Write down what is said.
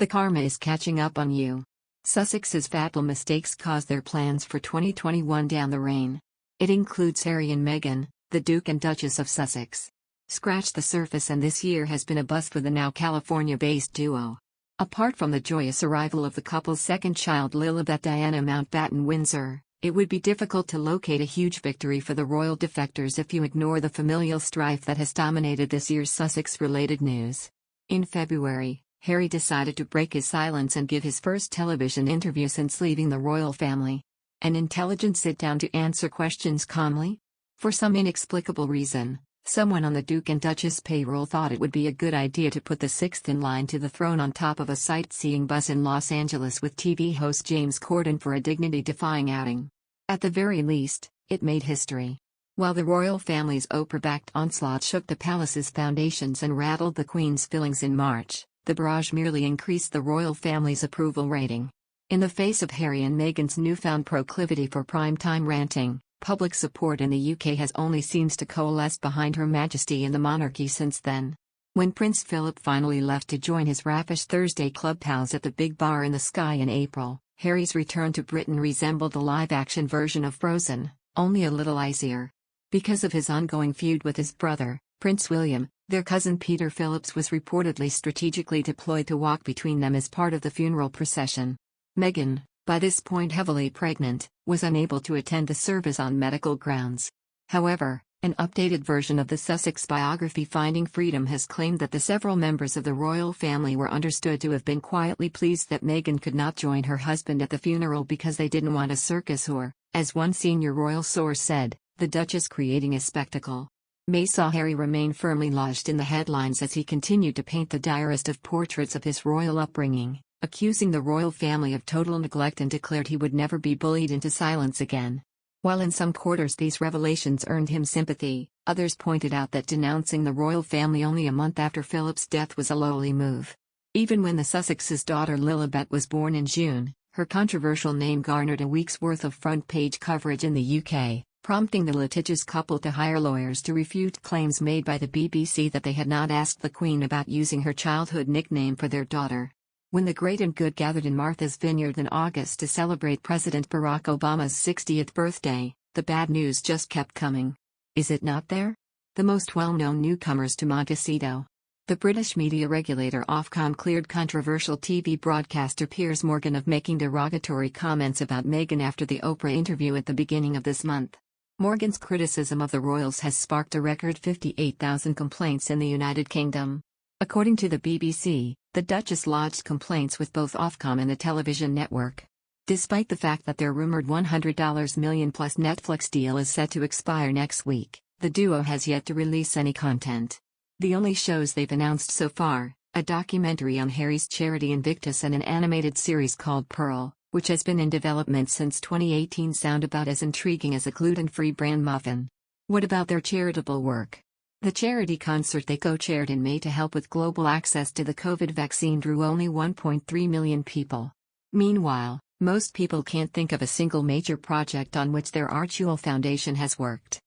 The karma is catching up on you. Sussex's fatal mistakes caused their plans for 2021 down the rain. It includes Harry and Meghan, the Duke and Duchess of Sussex. Scratched the surface and this year has been a bust for the now California-based duo. Apart from the joyous arrival of the couple's second child Lilibet Diana Mountbatten-Windsor, it would be difficult to locate a huge victory for the royal defectors if you ignore the familial strife that has dominated this year's Sussex-related news. In February, Harry decided to break his silence and give his first television interview since leaving the royal family. An intelligent sit-down to answer questions calmly? For some inexplicable reason, someone on the Duke and Duchess payroll thought it would be a good idea to put the sixth in line to the throne on top of a sightseeing bus in Los Angeles with TV host James Corden for a dignity-defying outing. At the very least, it made history. While the royal family's Oprah-backed onslaught shook the palace's foundations and rattled the Queen's fillings in March, the barrage merely increased the royal family's approval rating. In the face of Harry and Meghan's newfound proclivity for prime-time ranting, public support in the UK has only seemed to coalesce behind Her Majesty and the monarchy since then. When Prince Philip finally left to join his raffish Thursday club pals at the Big Bar in the Sky in April, Harry's return to Britain resembled the live-action version of Frozen, only a little icier. Because of his ongoing feud with his brother, Prince William, their cousin Peter Phillips was reportedly strategically deployed to walk between them as part of the funeral procession. Meghan, by this point heavily pregnant, was unable to attend the service on medical grounds. However, an updated version of the Sussex biography Finding Freedom has claimed that the several members of the royal family were understood to have been quietly pleased that Meghan could not join her husband at the funeral because they didn't want a circus or, as one senior royal source said, the Duchess creating a spectacle. May saw Harry remain firmly lodged in the headlines as he continued to paint the direst of portraits of his royal upbringing, accusing the royal family of total neglect and declared he would never be bullied into silence again. While in some quarters these revelations earned him sympathy, others pointed out that denouncing the royal family only a month after Philip's death was a lowly move. Even when the Sussex's daughter Lilibet was born in June, her controversial name garnered a week's worth of front-page coverage in the UK, prompting the litigious couple to hire lawyers to refute claims made by the BBC that they had not asked the Queen about using her childhood nickname for their daughter. When the great and good gathered in Martha's Vineyard in August to celebrate President Barack Obama's 60th birthday, the bad news just kept coming. Is it not there? The most well-known newcomers to Montecito. The British media regulator Ofcom cleared controversial TV broadcaster Piers Morgan of making derogatory comments about Meghan after the Oprah interview at the beginning of this month. Morgan's criticism of the royals has sparked a record 58,000 complaints in the United Kingdom. According to the BBC, the Duchess lodged complaints with both Ofcom and the television network. Despite the fact that their rumored $100 million plus Netflix deal is set to expire next week, the duo has yet to release any content. The only shows they've announced so far, a documentary on Harry's charity Invictus and an animated series called Pearl, which has been in development since 2018, sound about as intriguing as a gluten-free bran muffin. What about their charitable work? The charity concert they co-chaired in May to help with global access to the COVID vaccine drew only 1.3 million people. Meanwhile, most people can't think of a single major project on which their Archie Foundation has worked.